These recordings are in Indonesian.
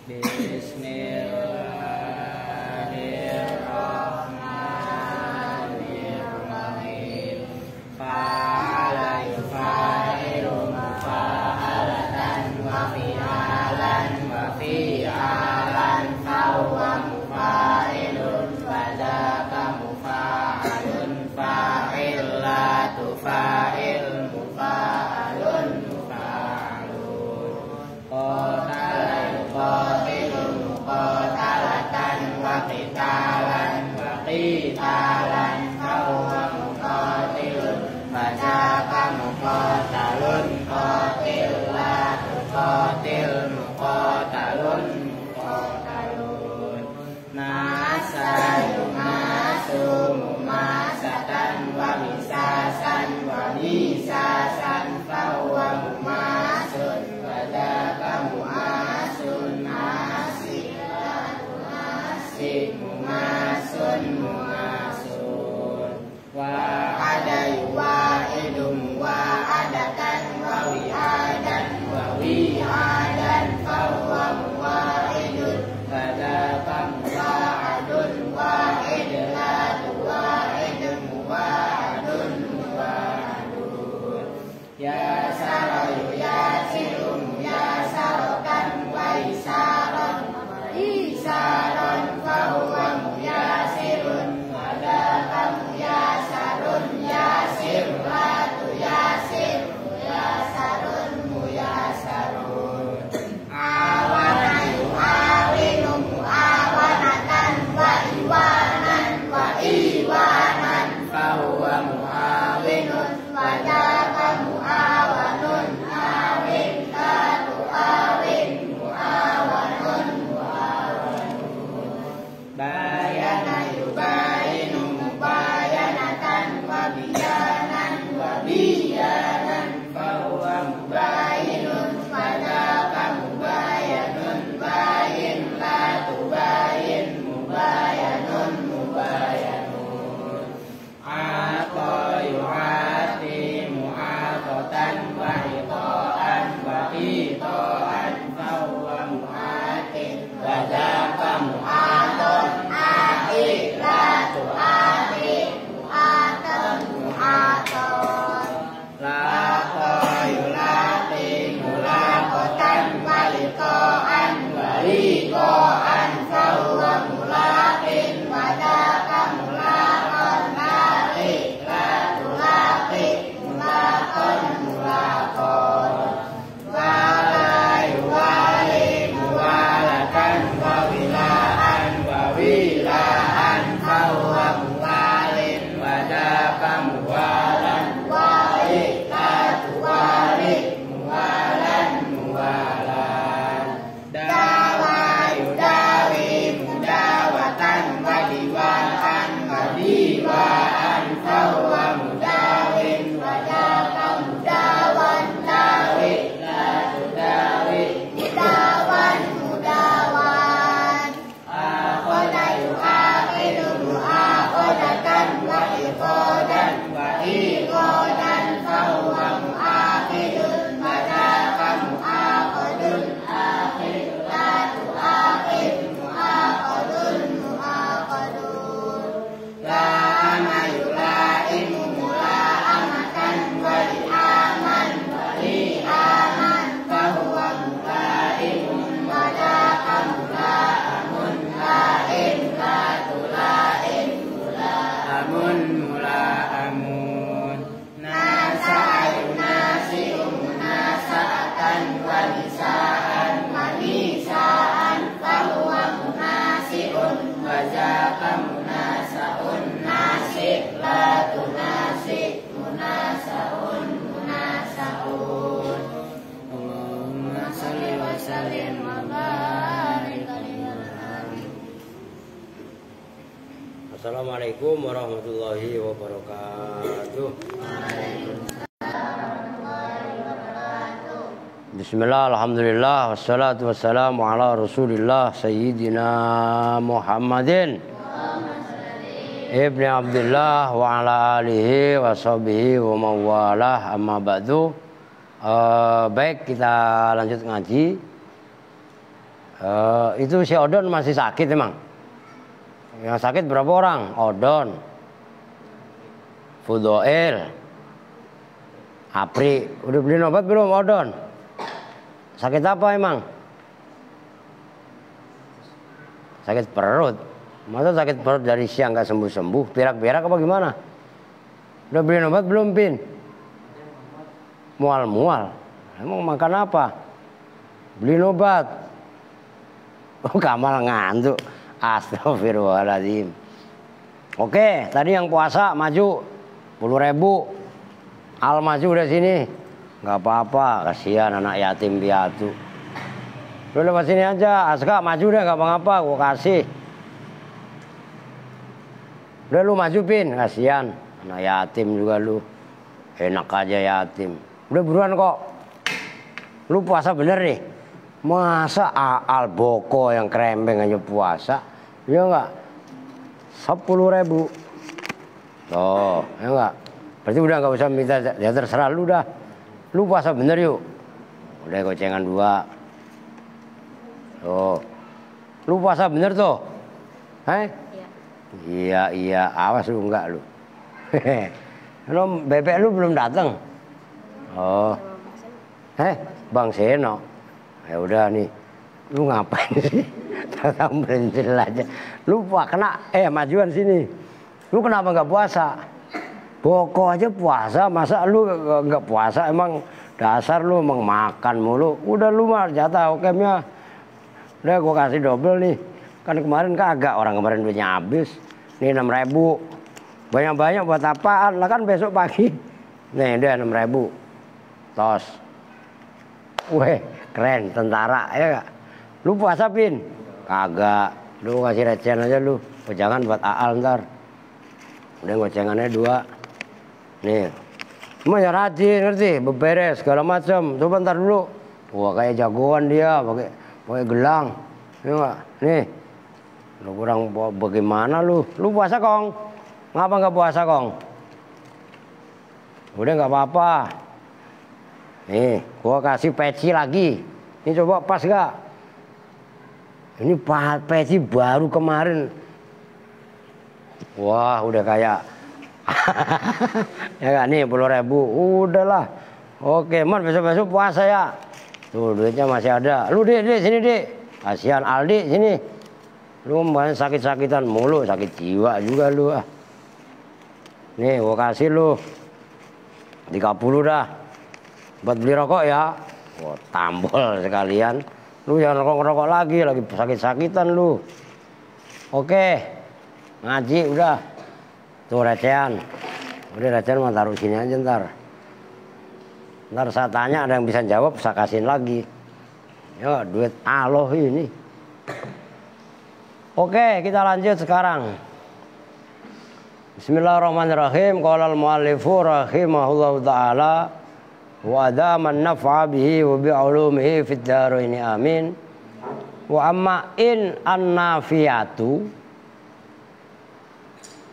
Bismillahirrahmanirrahim. Fa'ala yufa'ilu mufa'alatan wa fi'alan wa fi'alan fa'wa mufa'ilun wa dzaka mufa'alun fa'ilatu fa'il mufa'alun mufa'alun qatala yuqatilu muqatalatan wa qitalan wa qitalan fa'wa muqatilun wa dzaka muqatalun qatilatu qatil muqatalun muqatalun nasa yumasu mumasatan wa misasan wa misasan fa'wa mumasun wa dzaka muasun nasilatu nasib mumasun mumasun wa ada yuwa'idum wa adatan wa wi'adan wa wi'adan fa'wa muwa'idun wa dzaka muwa'adun wa'idlatu wa'idun muwa'adun muwa'adun ya sarayu ya sirum ya sarokan wa isaron isaron fa'wa muyasirun wa dzaka muyasarun yasir latu yasir muyasarun muyasarun awana yu'awinu mu'awanatan wa iwanan wa iwanan fahuwa mu'awinun wa dzaka mu'awanun awin latu awin mu'awanun mu'awanun bayana yubayinu mubayanatan wa biyanan fahuwa mubayinun wa dzaka mubayanun bayin latu bayin mubayanun mubayanun aqa yu'ati mu'aqatan wa iqa'an wa iqa'an fahuwa mu'atin wa dzaka mu'atun ati latu ati mu'atun mu'atun laqa yulati mulaqatan wa liqa'an wa liqa'an fahuwa mulaqin wa dzaka mulaqan laqi latu laqi mulaqan mulaqan wala yuwali muwalatan wa wilaan wa wilaan fahuwa muwalin wa dzaka muwalan wali latu wali muwalan muwalan dawa yudawi mudawatan wa diwaan wa diwaan fahuwa mudawin wa dzaka mudawan dawi latu dawi mudawan mudawan akhoda yu'akhidu mu'akhodatan wa iqodan wa iqodan fahuwa mu'akhidun wa dzaka mu'akhodun akhid latu akhid mu'akhodun mu'akhodun la'ama yula'imu mula'amatan wa li'aman wa li'aman fahuwa mula'imun wa dzaka mula'amun la'im latu la'im mula'amun mula'amun nasa'ayu nasi'um nasa'atan wa nisa'an wa nisa'an fahuwa munasi'un wa dzaka munasa'un nasi' latu nasi' munasa'un munasa'un Allahumma shalli wa sallim wa barik alaihi. Assalamualaikum warahmatullahi wabarakatuh. Bismillah, alhamdulillah, wassalatu wassalamu ala rasulillah sayyidina Muhammadin ibni Abdullah wa ala alihi wa sahbihi wa mawalah amma ba'du. Baik, kita lanjut ngaji. Itu si Odon masih sakit emang. Yang sakit berapa orang? Odon, Fudoel, Apri. Udah beli obat belum Odon? Sakit apa emang? Sakit perut. Masa sakit perut dari siang nggak sembuh-sembuh? Berak-berak apa gimana? Udah beli obat belum, Pin? Mual-mual. Emang makan apa? Beli obat. Oh, Kamal ngantuk. Astagfirullahaladzim. Oke, tadi yang puasa maju 10.000. Al maju udah sini. Nggak apa-apa, kasihan anak yatim piatu. Lu lewat sini aja, Aska maju deh, nggak apa-apa, gua kasih. Udah lu maju, Pin, kasihan anak yatim juga lu. Enak aja yatim. Udah buruan kok. Lu puasa bener nih. Masa Al Boko yang krembeng aja puasa? Ya enggak? 10.000. Tuh, ya enggak? Berarti udah nggak usah minta, ya terserah lu dah. Lu puasa bener yuk. Udah gocengan 2. Tuh. Lu puasa bener tuh? Iya. Iya, awas lu enggak lu. Lu bebek lu belum datang. Oh. Bang Seno. Ya udah nih. Lu ngapain sih? Tatang berenjel aja. Lu kena majuan sini. Lu kenapa nggak puasa? Boko aja puasa, masa lu nggak puasa? Emang dasar lu emang makan mulu. Udah lu mah jatah okemnya. Udah gua kasih double nih. Kan kemarin kagak, orang kemarin duitnya habis. Nih 6.000. Banyak-banyak buat apaan? Lah kan besok pagi. Nih udah 6.000. Tos. Weh, keren, tentara ya gak? Lu puasa, Pin? Kagak. Lu kasih recehan aja lu. Jangan buat Aal ntar. Udah gocengannya 2. Nih. Cuma ya rajin, ngerti? Beberes segala macam. Coba ntar dulu. Wah, kayak jagoan dia pakai gelang. Ya enggak? Nih. Lu kurang bagaimana lu? Lu puasa, Kong? Ngapa nggak puasa, Kong? Udah nggak apa-apa. Nih, gua kasih peci lagi. Ini coba pas gak? Ini peci baru kemarin. Wah, udah kayak ya gak nih 10.000. Udahlah. Oke, man besok-besok puasa ya. Tuh duitnya masih ada. Lu Dik, sini Dik. Kasihan Aldi sini. Lu main sakit-sakitan mulu, sakit jiwa juga lu ah. Nih, gua kasih lu 30 dah. Buat beli rokok ya. Wah, tambol sekalian. Lu jangan rokok lagi sakit-sakitan lu. Oke. Ngaji udah. Tuh recehan. Udah recehan mah taruh sini aja ntar. Ntar saya tanya ada yang bisa jawab, saya kasihin lagi. Ya, duit Allah ini. Oke, kita lanjut sekarang. Bismillahirrahmanirrahim. Qala al-muallifu rahimahullahu ta'ala wa adaman naf'a bihi wa bi'ulumihi fid dharaini amin. Wa amma in an-nafiyatu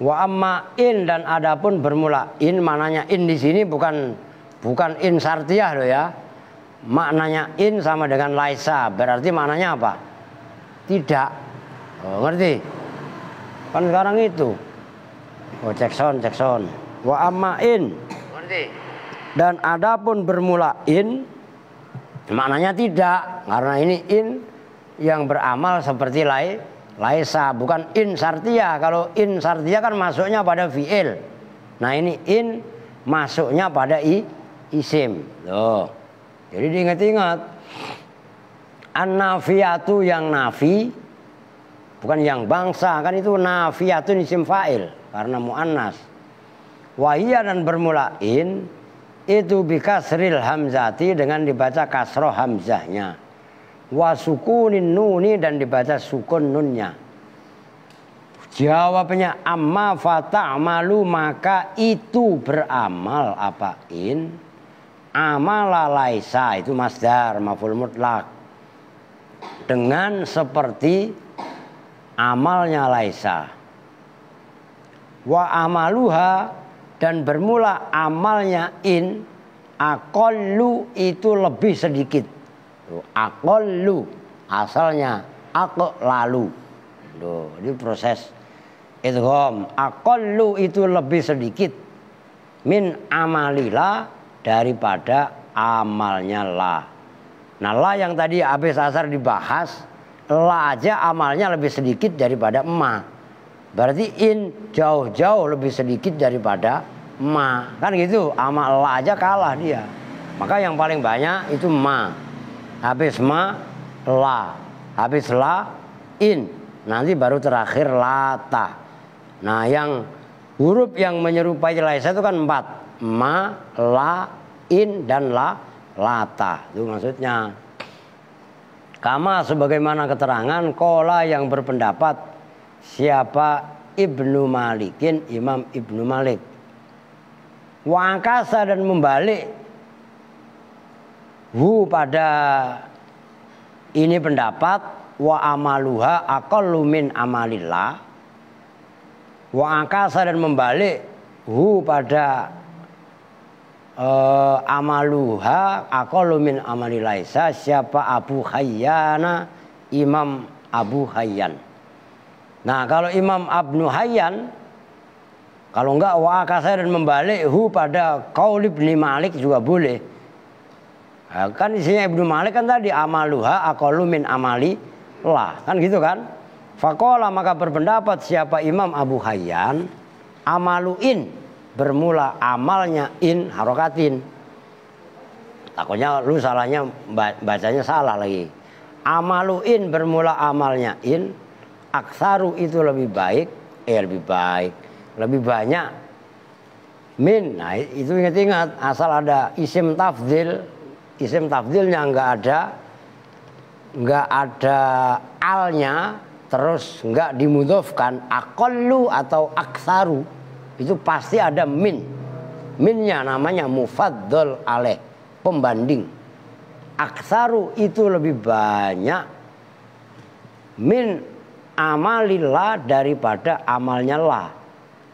wa amma in, dan adapun bermula in, maknanya in di sini bukan in syartiyah loh ya. Maknanya in sama dengan laisa, berarti maknanya apa? Tidak. Oh, ngerti? Kan sekarang itu. Oh, cek sound. Wa amma in. Ngerti? Dan adapun bermula in, maknanya tidak, karena ini in yang beramal seperti laisa, bukan in syartiyah. Kalau in syartiyah kan masuknya pada fi'il. Nah ini in masuknya pada isim. Loh. Jadi diingat-ingat. An-nafiyatu yang nafi, bukan yang bangsa, kan itu nafiyatun isim fa'il karena mu'annas. Wahiyya, dan bermula in itu bikasril hamzati, dengan dibaca kasroh hamzahnya, wa sukunin nuni, dan dibaca sukun nunnya. Jawabnya amma fata'malu, maka itu beramal apa in, amala laisa itu masdar maf'ul mutlak, dengan seperti amalnya laisa. Wa amaluha, dan bermula amalnya in, aqallu itu lebih sedikit. Aqallu asalnya aqlalu. Loh, ini proses idgham. Aqallu itu lebih sedikit min amalila daripada amalnya la. Nah, la yang tadi habis asar dibahas, la aja amalnya lebih sedikit daripada ma. Berarti in jauh-jauh lebih sedikit daripada ma. Kan gitu, amal la aja kalah dia. Maka yang paling banyak itu ma. Habis ma, la. Habis la, in. Nanti baru terakhir lata. Nah, yang huruf yang menyerupai laisa itu kan 4. Ma, la, in, dan la, lata. Itu maksudnya. Kama sebagaimana keterangan kola yang berpendapat siapa Ibnu Malikin, Imam Ibnu Malik. Wangkasa dan membalik hu pada ini pendapat wa amaluha aqallu min amalillah. Wa angkasa dan membalik hu pada amaluha aqallu min amalilaisa siapa Abu Hayyana, Imam Abu Hayyan. Nah, kalau Imam Abnu Hayyan, kalau enggak wa angkasa dan membalik hu pada qaul Ibnu Malik juga boleh. Nah, kan isinya Ibnu Malik kan tadi amaluha aqallu min amali lah, kan gitu kan? Faqala maka berpendapat siapa Imam Abu Hayyan, amaluin bermula amalnya in harokatin. Takutnya lu salahnya bacanya salah lagi. Amaluin bermula amalnya in, aksaru itu lebih baik, lebih banyak. Min, nah itu ingat-ingat asal ada isim tafdil, isim tafdilnya nggak ada alnya, terus nggak dimudhofkan aqallu atau aksaru, itu pasti ada min. Minnya namanya mufaddal alaih, pembanding. Aksaru itu lebih banyak min amalillah daripada amalnya la.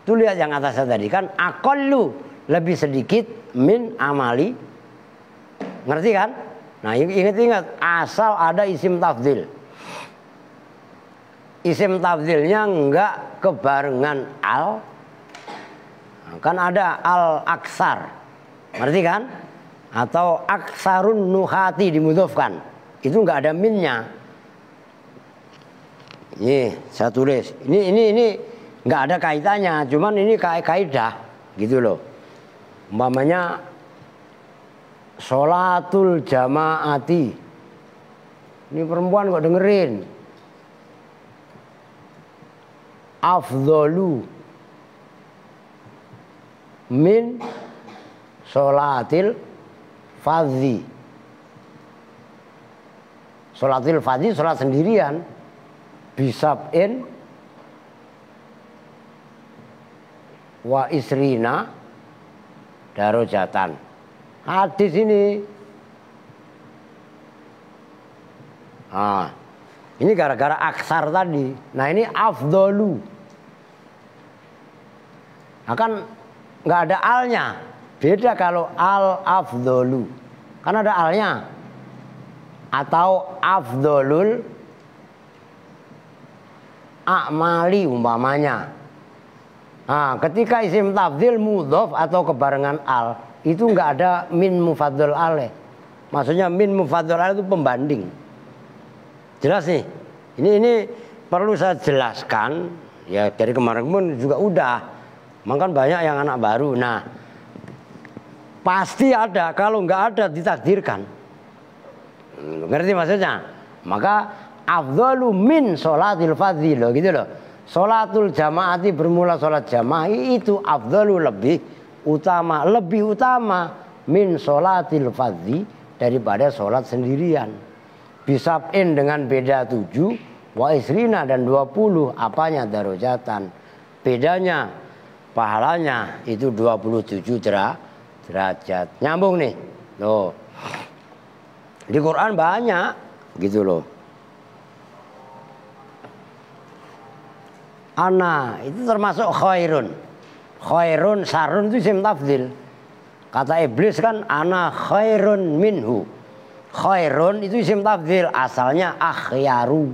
Tuh lihat yang atasnya tadi kan aqallu lebih sedikit min amali. Ngerti kan? Nah, ingat-ingat asal ada isim tafdil. Isim tafdilnya enggak kebarengan al. Kan ada al aksar. Ngerti kan? Atau aksarun nuhati dimudhofkan. Itu enggak ada minnya. Ini saya tulis. Ini enggak ada kaitannya, cuman ini kaidah gitu loh. Umpamanya sholatul jamaati. Ini perempuan kok dengerin. Afdhalu min sholatil fadhi. Sholatil fadhi sholat sendirian. Bisab'in wa isrina darajatan. Hadis ini. Ah, ini gara-gara aksar tadi. Nah, ini afdhalu. Nah, kan nggak ada alnya. Beda kalau al afdhalu. Kan ada alnya. Atau afdhalul a'mali umpamanya. Nah, ketika isim tafdhil mudhof atau kebarengan al, itu nggak ada min mufaddal alaih. Maksudnya min mufaddal alaih itu pembanding. Jelas nih. Ini perlu saya jelaskan. Ya dari kemarin pun juga udah. Makan banyak yang anak baru. Nah, pasti ada. Kalau nggak ada ditakdirkan. Ngerti maksudnya? Maka afdhalu min sholatil fadhi loh, gitu loh. Sholatul jamaati bermula sholat jamaah itu afdhalu lebih utama min sholatil fadhi daripada sholat sendirian. Bisab'in dengan beda 7, wa isrina dan 20 apanya darajatan. Bedanya pahalanya itu 27 derajat. Nyambung nih. Loh. Di Quran banyak gitu loh. Ana itu termasuk khairun. Khairun sarun itu isim tafdhil. Kata iblis kan ana khairun minhu. Khairun itu isim tafdhil, asalnya akhyaru.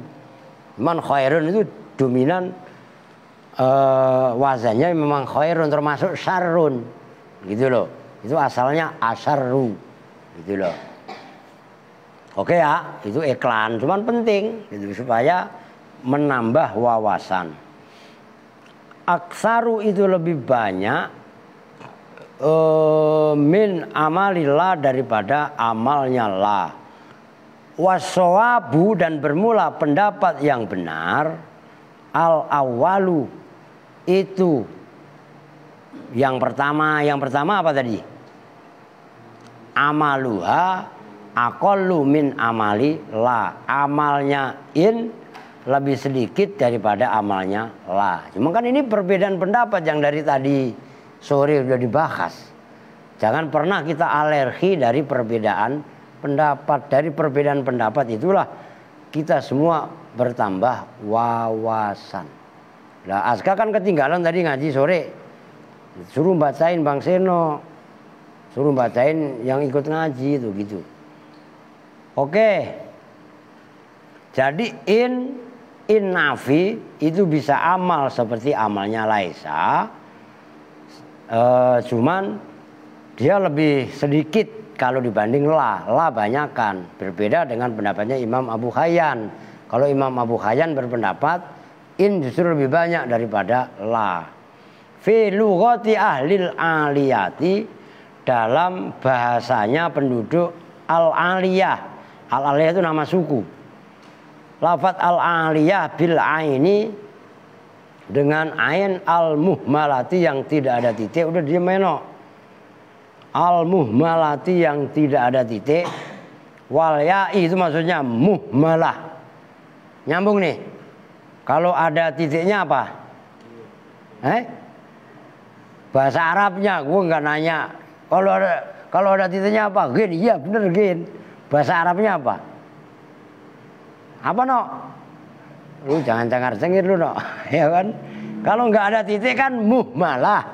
Cuman khairun itu dominan wazannya memang khairun, termasuk syarrun. Gitu loh. Itu asalnya asyarru. Gitu loh. Oke ya, itu iklan, cuman penting gitu supaya menambah wawasan. Aksaru itu lebih banyak min amalillah daripada amalnya la. Wassawabu dan bermula pendapat yang benar al awalu itu yang pertama apa tadi? Amaluha aqallu min amali la. Amalnya in lebih sedikit daripada amalnya la. Cuma kan ini perbedaan pendapat yang dari tadi sore sudah dibahas. Jangan pernah kita alergi dari perbedaan pendapat. Dari perbedaan pendapat itulah kita semua bertambah wawasan. Lah Aska kan ketinggalan tadi ngaji sore. Suruh bacain Bang Seno. Suruh bacain yang ikut ngaji itu gitu. Oke. Jadi in nafi itu bisa amal seperti amalnya Laisa. Cuman dia lebih sedikit kalau dibanding la banyakan. Berbeda dengan pendapatnya Imam Abu Hayyan. Kalau Imam Abu Hayyan berpendapat in justru lebih banyak daripada la. Fi lughati ahlil aliyati, dalam bahasanya penduduk al-aliyah. Al-aliyah itu nama suku. Lafaz al-aliyah bil aini dengan ain al-muhmalati yang tidak ada titik. Udah diem menok. Al-muhmalati yang tidak ada titik. Wal ya'i itu maksudnya muhmalah. Nyambung nih. Kalau ada titiknya apa? Bahasa Arabnya gue nggak nanya. Kalau ada titiknya apa? Gin, iya bener gin. Bahasa Arabnya apa? Apa no? Lu jangan cengar-cengir lu no. Ya kan? Kalau nggak ada titik kan muhmalah.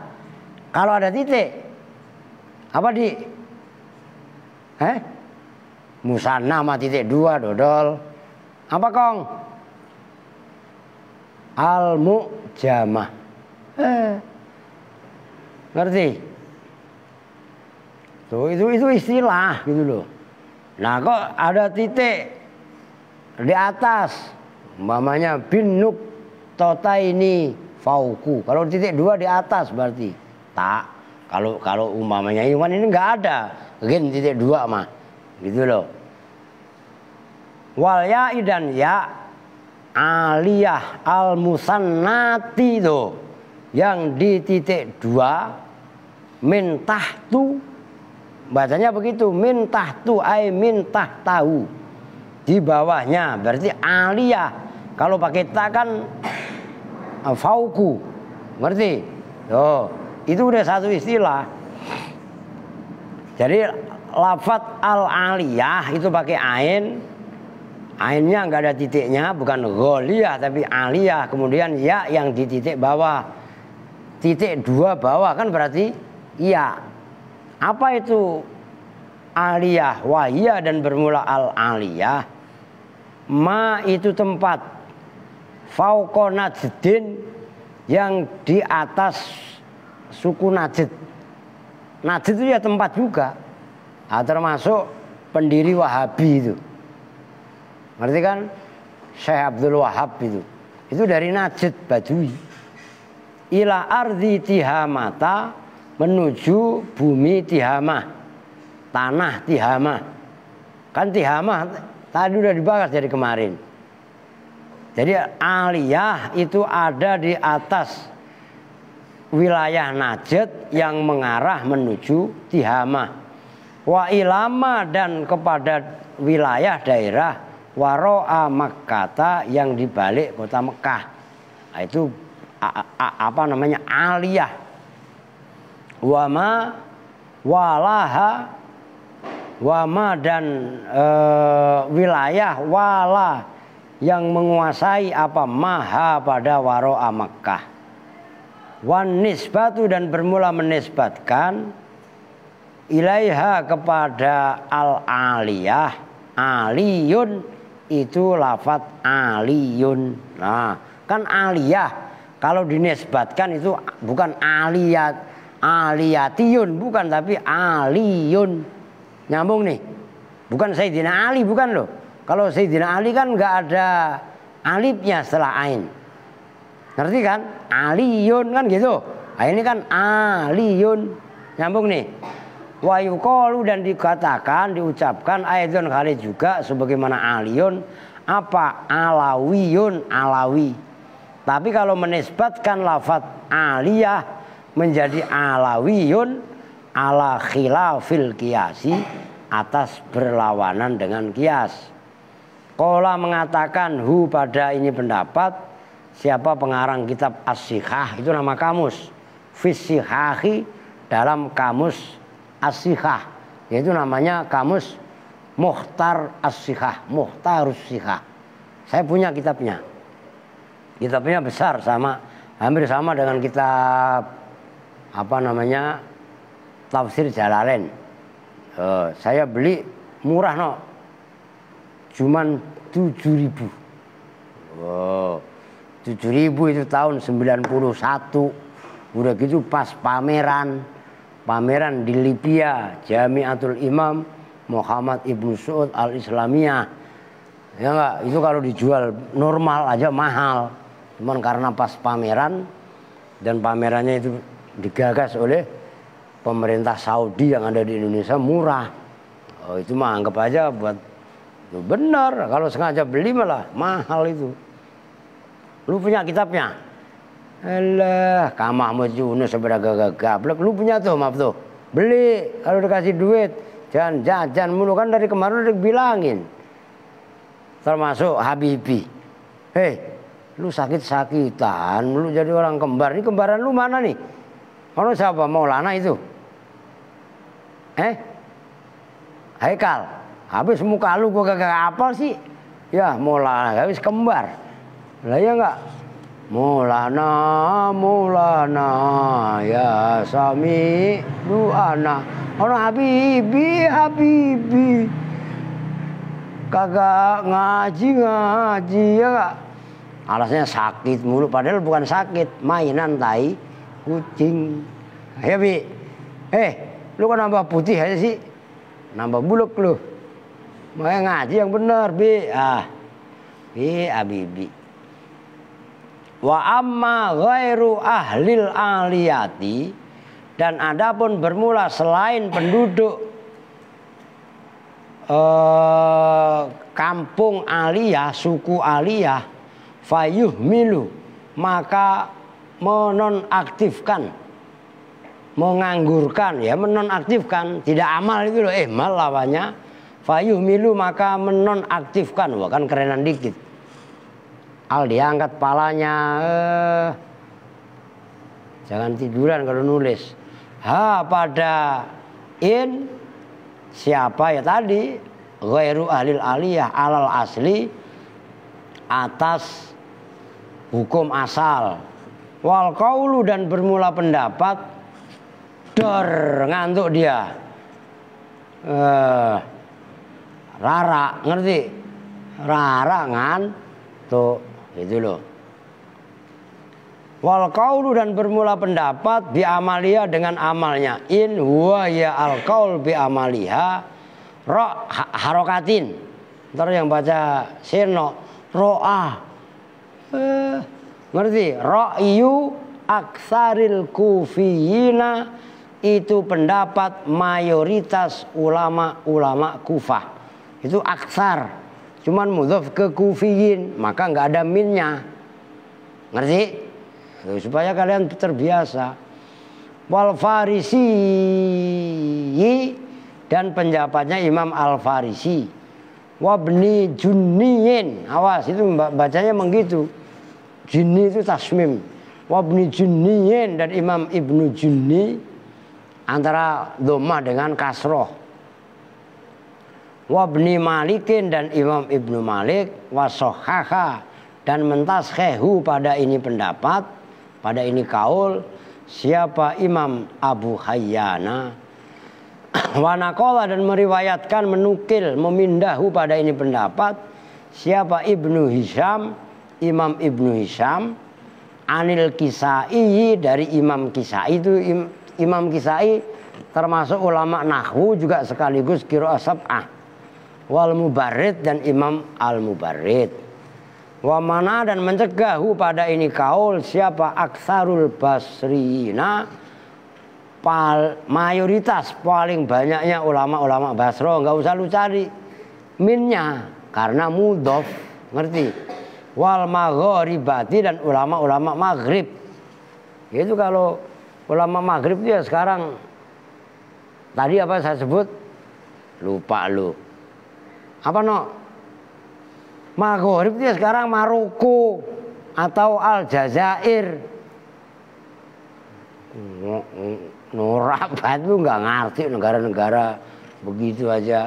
Kalau ada titik apa di? Musanna sama titik dua dodol. Apa kong? Al-mu'jamah. Ngerti? Tuh itu istilah gitu loh. Nah kok ada titik di atas, umpamanya binuk tota ini fauku. Kalau titik dua di atas berarti tak. Kalau umpamanya iman ini nggak ada, gen titik dua mah, gitu loh. Wal ya'i dan ya aliyah al musannati tuh yang di titik dua min tahtu, bacanya begitu, min tahtu ay min tahtahu, di bawahnya berarti aliyah. Kalau pakai ta kan fauku, ngerti? Itu udah satu istilah. Jadi lafaz al-aliyah itu pakai ain. Ainnya nggak ada titiknya, bukan gholiyah tapi aliyah. Kemudian ya yang di titik bawah, titik dua bawah kan berarti iya. Apa itu aliyah? Wahiyah dan bermula al-aliyah. Ma itu tempat, fauqa najdin yang di atas suku Najd. Najd itu ya tempat juga. Termasuk pendiri Wahabi itu. Ngerti kan? Syekh Abdul Wahab itu. Itu dari Najd Badui. Ila ardi Tihamata, menuju bumi Tihamah. Tanah Tihamah. Kan Tihamah tadi udah dibahas dari kemarin. Jadi aliyah itu ada di atas wilayah Najd yang mengarah menuju Tihamah. Wa ilama dan kepada wilayah daerah waro'a Makkata yang dibalik kota Mekah. Nah, itu apa namanya aliyah. Wama walaha, wama dan wilayah wala yang menguasai apa maha pada waro'a Makkah. Wan nisbatu dan bermula menisbatkan ilaiha kepada al-aliyah aliyun itu lafadz aliyun. Nah, kan aliyah kalau dinisbatkan itu bukan aliyatiyun, bukan, tapi aliyun. Nyambung nih. Bukan Sayyidina Ali, bukan loh. Kalau Sayyidina Ali kan nggak ada alifnya setelah ain. Ngerti kan? Aliyun kan gitu. Nah, ini kan aliyun. Nyambung nih. Wa yuqalu, dan dikatakan, diucapkan aidon kali juga sebagaimana aliyun apa? Alawiyun, alawi. Tapi kalau menisbatkan lafadz aliyah menjadi alawiyun ala khilafil qiyasi, atas berlawanan dengan kias. Qala mengatakan hu pada ini pendapat, siapa pengarang kitab As-Sihah, itu nama kamus. Fis-Sihahi, dalam kamus As-Sihah, yaitu namanya kamus Mukhtar As-Sihah, Mukhtarus Sihah. Saya punya kitabnya. Kitabnya besar, hampir sama dengan kitab Tafsir Jalalain. Saya beli murah no, cuman 7.000. 7.000 itu tahun 91. Udah gitu pas pameran di Libya, Jamiatul Imam Muhammad Ibnu Saud Al-Islamiyah. Ya enggak, itu kalau dijual normal aja mahal. Cuman karena pas pameran, dan pamerannya itu digagas oleh pemerintah Saudi yang ada di Indonesia, murah. Itu mah anggap aja buat benar. Kalau sengaja beli malah mahal itu. Lu punya kitabnya? Alah, Kang Mahmud Yunus seberapa gablek. Lu punya tuh, maaf tuh. Beli kalau dikasih duit. Jangan jajan mulu, kan dari kemarin udah bilangin. Termasuk Habibi. Hei, lu sakit-sakitan, lu jadi orang kembar. Ini kembaran lu mana nih? Kalau siapa? Maulana itu? Haikal. Habis muka lu gua kagak apal sih. Ya Maulana, habis kembar. Lah ya enggak? Maulana ya sami duana. Orang Habibi kagak ngaji ya enggak? Alasnya sakit mulu, padahal bukan sakit, mainan tai kucing. Ya Bi, lu kan nambah putih aja sih, nambah buluk lu. Makanya ngaji yang bener Bi. Habibi. Wa amma ghairu ahlil aliyati, dan adapun bermula selain penduduk kampung aliyah, suku aliyah, fayuhmilu, maka menonaktifkan, menganggurkan, ya menonaktifkan, tidak amal itu loh, mal lawannya. Fayuhmilu, maka menonaktifkan. Wah, kan kerenan dikit. Al diangkat palanya, jangan tiduran kalau nulis. Pada in, siapa ya tadi? Ghairu ahlil aliyah alal asli, atas hukum asal. Wal qaulu, dan bermula pendapat. Ngantuk dia. Rara, ngerti? Rara ngantuk. Itu loh. Wal qaulu, dan bermula pendapat bi amalia dengan amalnya. In huwa ya al qaul bi amaliha harokatin. Ntar yang baca seno ro'ah. Ngerti? Ra'yu aksaril kufiyina, itu pendapat mayoritas ulama Kufah. Itu aksar. Cuman mudhaf ke kufiyin, maka nggak ada minnya. Ngerti? Supaya kalian terbiasa. Wal Farisi, dan penjapatnya Imam Al Farisi. Wabni Junniyin, awas itu bacanya begitu. Junni itu tasmim. Wabni Junniyin, dan Imam Ibnu Junni, antara dhamma dengan kasroh. Wabni Malikin, dan Imam Ibnu Malik, wasohaha, dan mentashehu pada ini pendapat, pada ini kaul, siapa Imam Abu Hayyana, Wanakola dan meriwayatkan, menukil, memindahu pada ini pendapat siapa Ibnu Hisham, Imam Ibnu Hisham, Anil Kisai, dari Imam Kisai. Itu Imam Kisai termasuk ulama nahwu juga sekaligus qiraah sab'ah. Wal Mubarrid dan Imam Al Mubarrid. Wa mana dan mencegahu pada ini kaul siapa Aksarul Basrina, mayoritas paling banyaknya ulama-ulama Basro. Nggak usah lu cari minnya karena mudhof, ngerti? Wal maghribati dan ulama-ulama maghrib. Itu kalau ulama maghrib itu ya sekarang, tadi apa saya sebut? Lupa lu. Apa no? Maghrib itu ya sekarang Maroko atau Aljazair. Norak banget lu, nggak ngerti negara-negara begitu aja.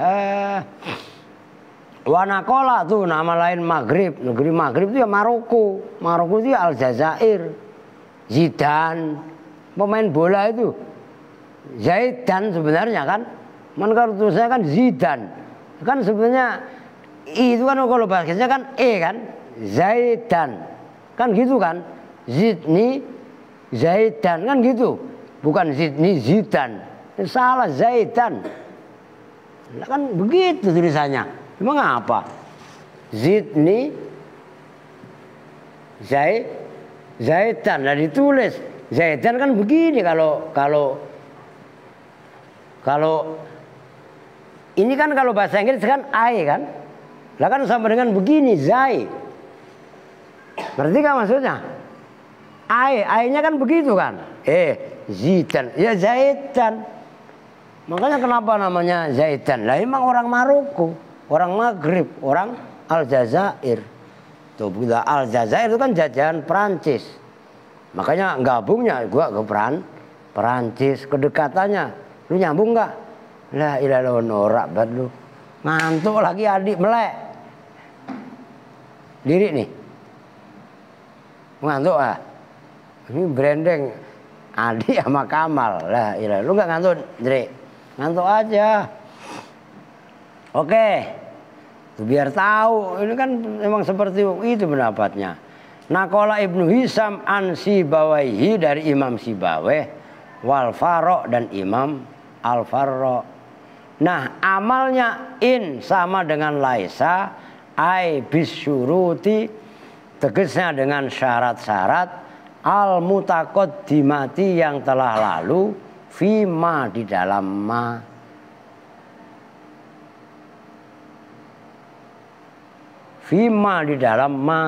Wanakola tuh nama lain Maghrib, negeri Maghrib itu ya Maroko. Maroko itu ya Aljazair. Zidane, pemain bola itu Zaidan sebenarnya kan, kalau tulisannya kan Zidane. Kan sebenarnya itu kan kalau bahasanya kan kan Zaidan. Kan gitu kan? Zidni Zaidan kan gitu. Bukan Zidni Zidane. Salah, Zaidan. Nah, kan begitu tulisannya. Emang apa? Zidni Zaidan. Nah ditulis Zaidan kan begini kalau ini kan kalau bahasa Inggris kan I kan. Lah kan sama dengan begini Zai. Ngerti kan maksudnya? I-nya kan begitu kan. Zidane, ya Zaidan. Makanya kenapa namanya Zaidan? Lah emang orang Maroko, orang Maghrib, orang Aljazair. Tuh bila Aljazair itu kan jajahan Perancis. Makanya gabungnya gua ke Perancis, kedekatannya. Lu nyambung nggak? Lah ilah norak banget lu. Ngantuk lagi adik melek. Diri nih. Ngantuk ah. Ini branding Adi sama Kamal. Lah ilah, lu nggak ngantuk, Dre? Ngantuk aja. Oke. Tuh, biar tahu, ini kan memang seperti itu pendapatnya. Nakola Ibnu Hisham an Sibawaihi dari Imam Sibaweh, wal Farro dan Imam Al Farro. Nah, amalnya in sama dengan laisa, ai bisyuruti, tegasnya dengan syarat-syarat, al mutaqaddimati yang telah lalu, fima di dalam ma. Fima di dalam ma.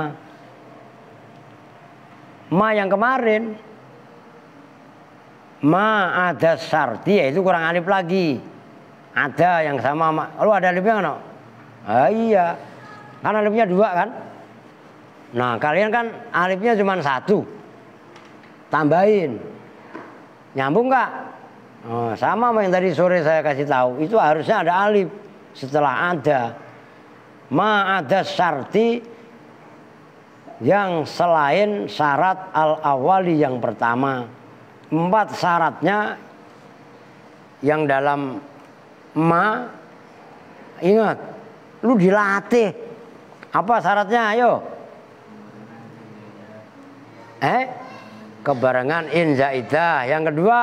Ma yang kemarin. Ma ada syarti, yaitu kurang alif lagi. Ada yang sama ma. Lu ada alifnya kan? Iya. Kan alifnya 2 kan? Nah, kalian kan alifnya cuma 1. Tambahin. Nyambung nggak? Oh, sama yang tadi sore saya kasih tahu. Itu harusnya ada alif setelah ada. Ma ada syarti yang selain syarat al-awali yang pertama. 4 syaratnya yang dalam ma, ingat, lu dilatih. Apa syaratnya? Ayo. Kebarengan in zaidah. Yang kedua,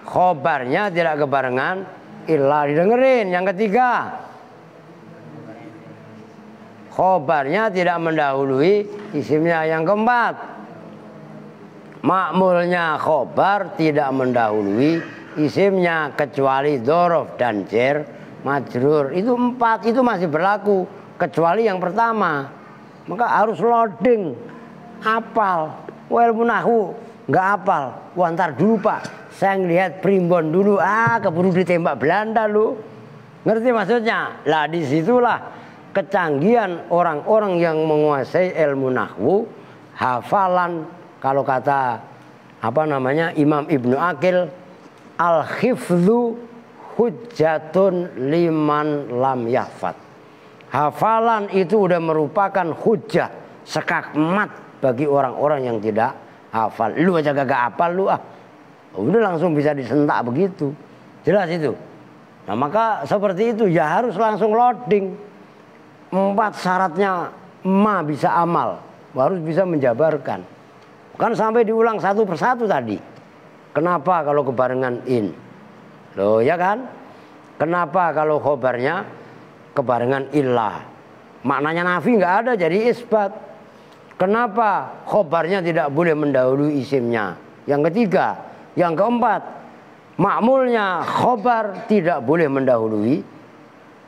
khobarnya tidak kebarengan illa, didengerin. Yang ketiga, khobarnya tidak mendahului isimnya. Yang keempat, makmulnya khobar tidak mendahului isimnya kecuali dzaraf dan jar majrur. Itu 4, itu masih berlaku kecuali yang pertama. Maka harus loading, hafal. Ilmu nahwu nggak hafal, ntar dulu Pak, saya ngelihat primbon dulu, keburu ditembak Belanda lu. Ngerti maksudnya? Lah disitulah kecanggihan orang-orang yang menguasai ilmu nahwu. Hafalan, kalau kata Imam Ibnu Aqil, al-hifdzu hujjatun liman lam yahfad. Hafalan itu udah merupakan hujjah, sekakmat bagi orang-orang yang tidak hafal. Lu aja gak hafal lu Udah langsung bisa disentak begitu. Jelas itu. Nah maka seperti itu ya harus langsung loading. 4 syaratnya ma bisa amal. Harus bisa menjabarkan. Kan sampai diulang satu persatu tadi. Kenapa kalau kebarengan in? Loh ya kan? Kenapa kalau khobarnya kebarengan illah? Maknanya nafi nggak ada jadi isbat. Kenapa khobarnya tidak boleh mendahului isimnya? Yang ketiga, yang keempat, makmulnya khobar tidak boleh mendahului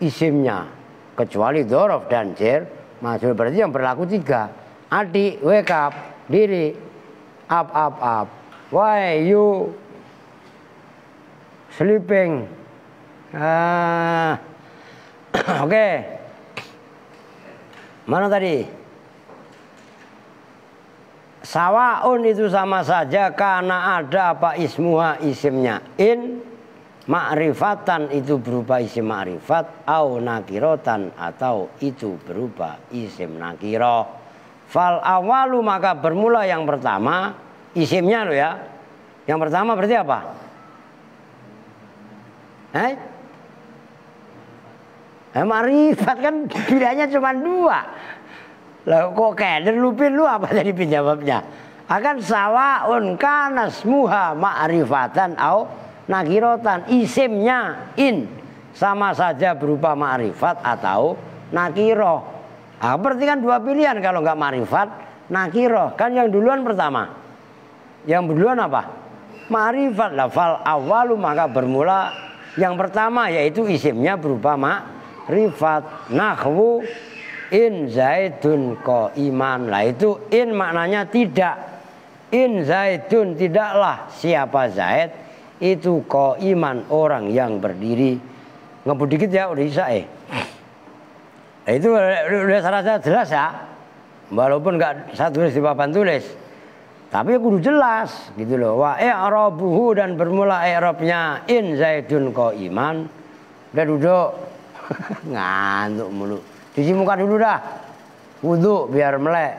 isimnya kecuali dzaraf dan jar majrur. Berarti yang berlaku 3. Adik, wake up, diri, up. Why you sleeping? Oke. Mana tadi? Sawaun itu sama saja karena ada apa ismuha isimnya. In ma'rifatan itu berupa isim ma'rifat, au nakirotan atau itu berupa isim nakiro. Fal awalu maka bermula yang pertama isimnya lo ya. Yang pertama berarti apa? Ma'rifat kan pilihannya cuma 2. Lah kok keder lupin lu apa tadi penjawabnya? Akan sawaun kana smuha ma'rifatan au nakirotan. Isimnya in sama saja berupa ma'rifat atau nakiro. Berarti kan 2 pilihan kalau nggak ma'rifat, nakiro. Kan yang duluan pertama. Yang duluan apa? Ma'rifat. Lah fal awalu maka bermula yang pertama yaitu isimnya berupa ma'rifat. Nahwu in zaidun qaiman. Lah itu in maknanya tidak. In zaidun tidaklah siapa Zaid itu qaiman orang yang berdiri. Ngebut dikit ya udah bisa itu udah serasa jelas ya. Walaupun enggak saya tulis di papan tulis. Tapi kudu jelas gitu loh. Wa i'rabuhu dan bermula i'rabnya in zaidun qaiman. Udah duduk. Ngantuk mulu. Cuci muka dulu dah. Wudu biar melek.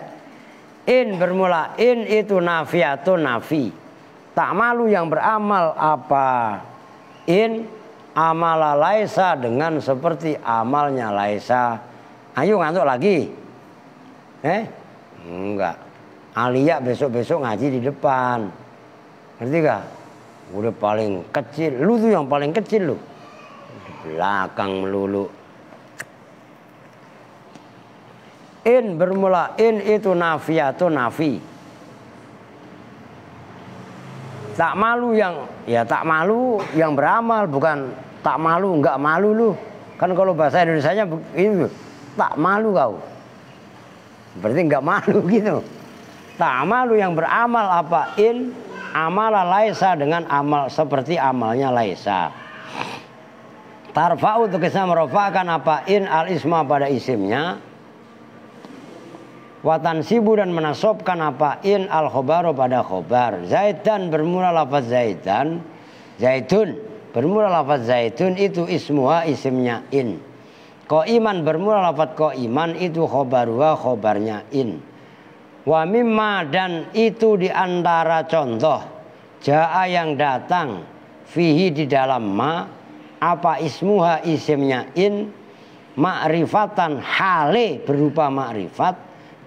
In bermula. In itu nafiatun nafi. Tak malu yang beramal apa? In amala laisa dengan seperti amalnya laisa. Ayo ngantuk lagi. Enggak. Alia besok-besok ngaji di depan. Ngerti gak? Udah paling kecil. Lu tuh yang paling kecil lu. Di belakang melulu. In bermula in itu nafiatun nafi. Tak malu yang beramal bukan tak malu enggak malu lu. Kan kalau bahasa Indonesianya itu tak malu kau. Berarti enggak malu gitu. Tak malu yang beramal apa in amala laisa dengan amal seperti amalnya laisa. Tarfa'u tukisnya merofakan apa in al isma pada isimnya. Watan sibu dan menasobkan apa in al khobaru pada khobar. Zaidan bermula lafaz zaidan. Zaitun bermula lafaz zaitun itu ismuha isimnya in. Qaiman bermula lafaz qaiman itu khobaruha khobarnya in. Wa mimma dan itu diantara contoh jaa yang datang fihi di dalam ma apa ismuha isimnya in ma'rifatan hale berupa ma'rifat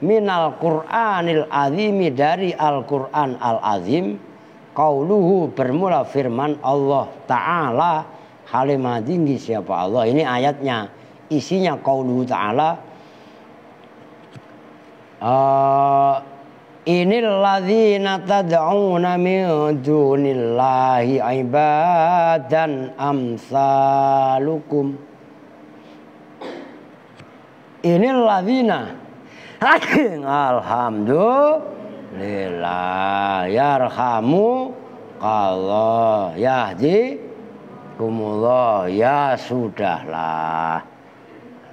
minal Qur'anil azimi dari Al-Qur'an al-azim. Qauluhu bermula firman Allah Ta'ala halimah tinggi siapa Allah. Ini ayatnya isinya qauluhu Ta'ala inil ladzina tad'una min dunillahi ibadan amsalukum. Inil ladzina alhamdulillah yarhamu Allah yahdi kumullah ya sudahlah.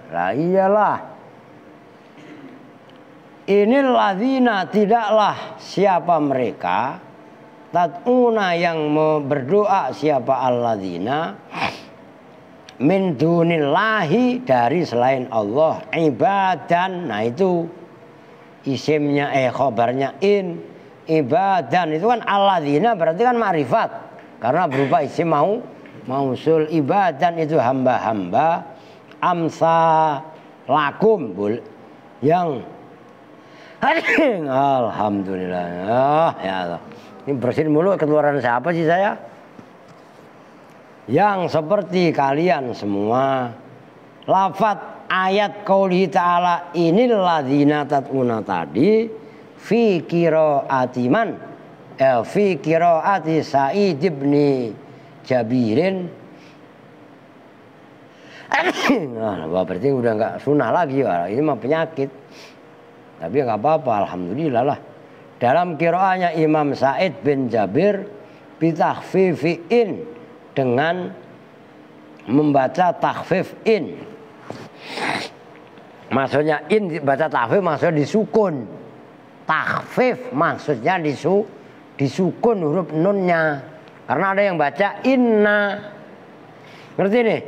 Lah iyalah. Inil ladzina tidaklah siapa mereka tad'una yang berdoa siapa alladzina min dunillahi dari selain Allah ibadan. Nah itu isimnya khobarnya in ibadan itu kan alladzina berarti kan ma'rifat karena berupa isim mausul. Ibadan itu hamba-hamba amsa lakum yang alhamdulillah ya Allah. Ini bersihin mulu keluaran siapa sih saya? Yang seperti kalian semua. Lafat ayat qauli ta'ala inil ladzina tat'una tadi fi qiraati man fi qiraati Sa'id ibn Jabirin. Nah, berarti udah nggak sunnah lagi ya. Ini mah penyakit. Tapi nggak apa-apa, alhamdulillah lah. Dalam qiraahnya Imam Sa'id bin Jabir bitakhfifiin dengan membaca takhfif in. Maksudnya in dibaca takhfif maksudnya disukun. Takhfif maksudnya disukun huruf nunnya. Karena ada yang baca inna. Ngerti nih?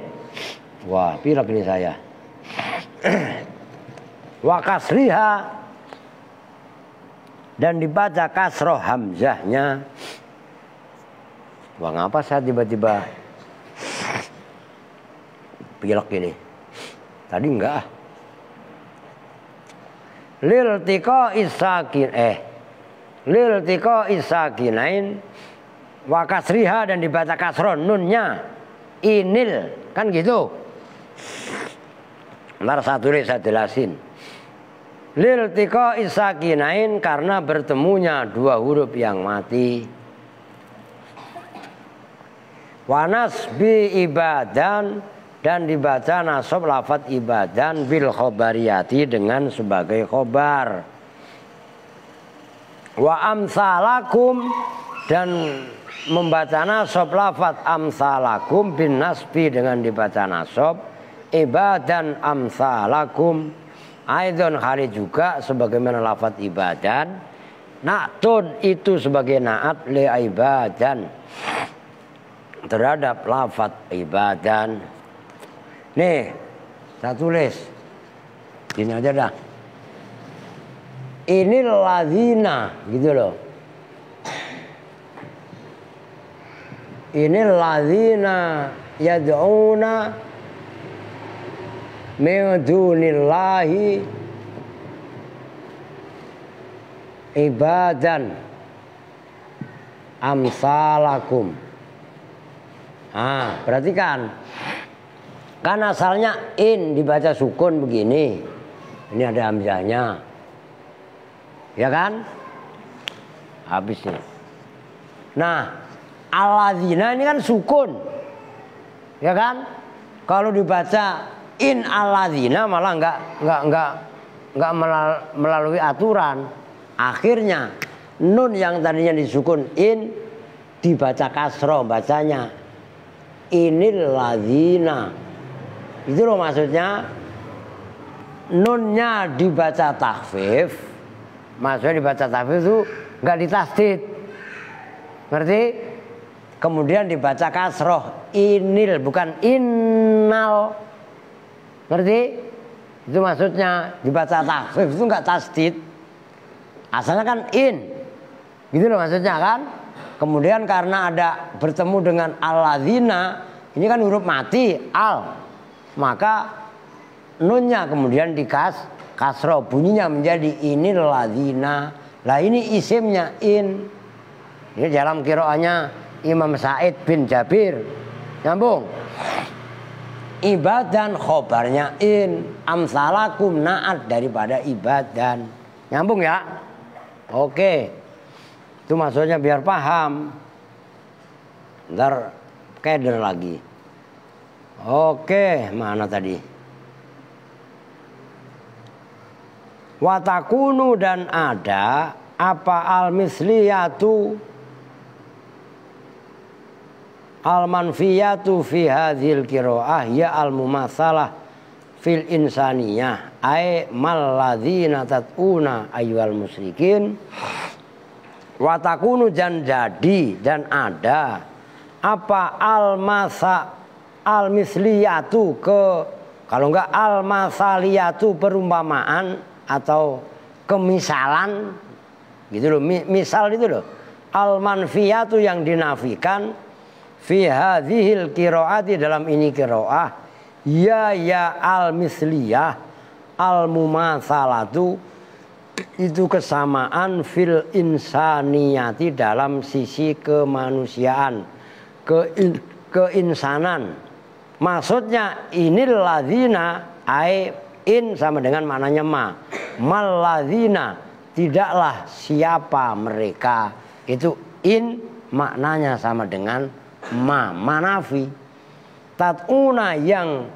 Wah, pilek ini saya. Wa kasriha dan dibaca kasroh hamzahnya. Wah, ngapa saya tiba-tiba pilek ini? Tadi enggak. Lil tika isakinain wa kasriha dan dibaca kasroh nunnya inil kan gitu. Ntar satu saya jelasin. Lil tika isakinain karena bertemunya dua huruf yang mati. Wanas bi ibadan dan dibaca nasab lafat ibadan bil khobariyati dengan sebagai khobar. Wa amsalakum dan membaca nasab lafat amsalakum bin nasbi dengan dibaca nasab ibadan amsalakum aidon hari juga sebagaimana lafat ibadan na'tun itu sebagai naat li ibadan terhadap lafat ibadan. Nih, saya tulis. Gini aja dah. Ini ladzina gitu loh. Ini ladzina yad'una min dunillahi ibadan amsalakum. Perhatikan. Kan asalnya in dibaca sukun begini. Ini ada hamzahnya. Ya kan? Habis nih. Nah, alladzina ini kan sukun. Ya kan? Kalau dibaca in alladzina malah enggak melalui aturan. Akhirnya nun yang tadinya disukun in dibaca kasroh bacanya inil ladzina. Itu loh maksudnya. Nunnya dibaca takhfif. Maksudnya dibaca takhfif itu enggak ditasdid. Ngerti? Kemudian dibaca kasroh inil bukan innal. Ngerti? Itu maksudnya dibaca takhfif itu enggak tasdid. Asalnya kan in. Gitu loh maksudnya kan? Kemudian karena ada bertemu dengan alladzina, ini kan huruf mati al. Maka nunnya kemudian kasroh bunyinya menjadi inil ladzina. Lah ini isimnya in. Ini dalam qiraahnya Imam Sa'id bin Jabir. Nyambung. Ibadan khobarnya in. Amsalakum naat daripada ibadan. Nyambung ya? Oke. Itu maksudnya biar paham. Ntar keder lagi. Oke, mana tadi? Watakunu dan ada apa al-misliyatu al-manfiyatu fi hadhil qiraah ya al-mumatsalah fil insaniyah ay mal ladzina tatuna ayyuhal musyrikin. Watakunu dan jadi dan ada apa al-misliyatu kalau enggak al-masaliyatu perumpamaan atau kemisalan Gitu loh, misal itu loh. Al-manfiyatu yang dinafikan fi hadhil qiraati dalam ini qiraah ya al-misliyah al-mumatsalatu itu kesamaan fil insaniyati dalam sisi kemanusiaan, keinsanan. Maksudnya inil ladzina ai in sama dengan maknanya ma. Mal ladzina tidaklah siapa mereka. Itu in maknanya sama dengan ma, manafi. Tat'una yang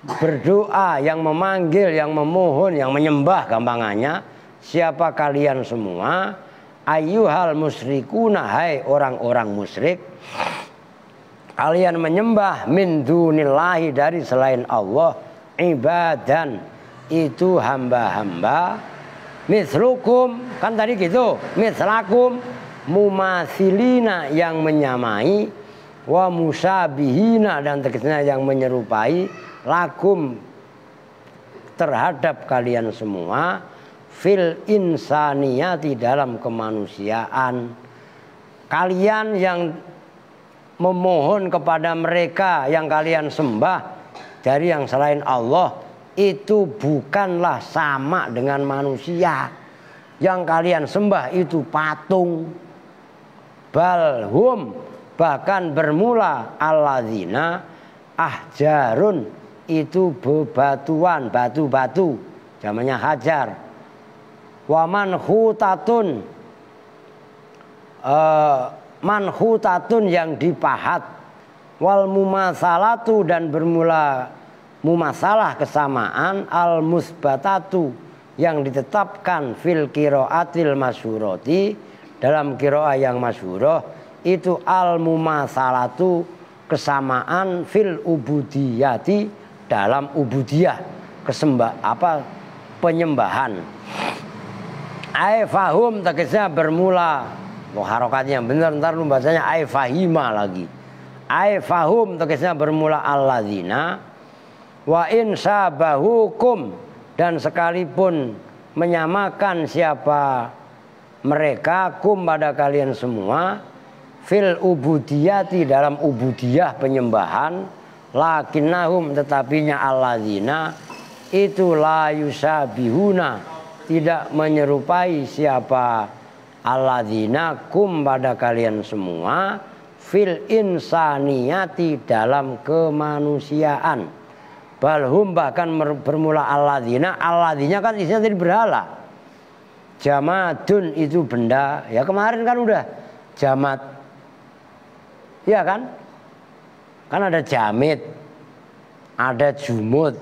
berdoa, yang memanggil, yang memohon, yang menyembah gampangannya, siapa kalian semua, ayyuhal musyrikuna, hai orang-orang musyrik, kalian menyembah min dunillahi dari selain Allah, ibadan itu hamba-hamba, mislukum kan tadi gitu, mislakum mumasilina yang menyamai, wa musabihina dan tegasnya yang menyerupai, lakum terhadap kalian semua, fil insaniyati dalam kemanusiaan. Kalian yang memohon kepada mereka yang kalian sembah dari yang selain Allah itu bukanlah sama dengan manusia. Yang kalian sembah itu patung. Balhum bahkan bermula alladzina ahjarun itu bebatuan, batu-batu namanya hajar. Waman hutatun manhutatun yang dipahat, wal mumasalatu dan bermula mumasalah kesamaan, al musbatatu yang ditetapkan fil qiraatil masyhurati dalam qiraah yang masyhurah itu al mumasalatu kesamaan fil ubudiyati dalam ubudiyah penyembahan. Ai fahum tegasnya bermula. Harokatnya benar, ntar lu bahasanya ai fahima lagi. Ai fahum tegasnya bermula alladzina wa in sabahukum dan sekalipun menyamakan siapa mereka kum pada kalian semua fil ubudiyati dalam ubudiyah penyembahan, lakinnahum tetapinya alladzina itu la yusabihuna tidak menyerupai siapa alladzina kum pada kalian semua fil insaniyati dalam kemanusiaan. Balhum bahkan bermula alladzina kan isinya tadi berhala. Jamadun itu benda, ya kemarin kan udah jamad. Iya kan? Kan ada jamit, ada jumut.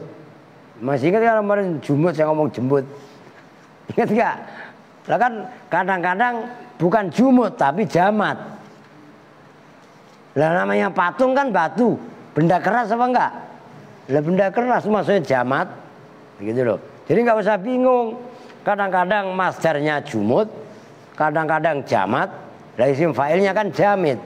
Masih ingat kan kemarin jumut saya ngomong jembut? Ingat enggak? Lah kan kadang-kadang bukan jumut tapi jamat. Lah namanya patung kan batu, benda keras apa enggak? Lah benda keras maksudnya jamat, gitu loh. Jadi nggak usah bingung. Kadang-kadang masdarnya jumut, kadang-kadang jamat. Lah isim fa'ilnya kan jamit.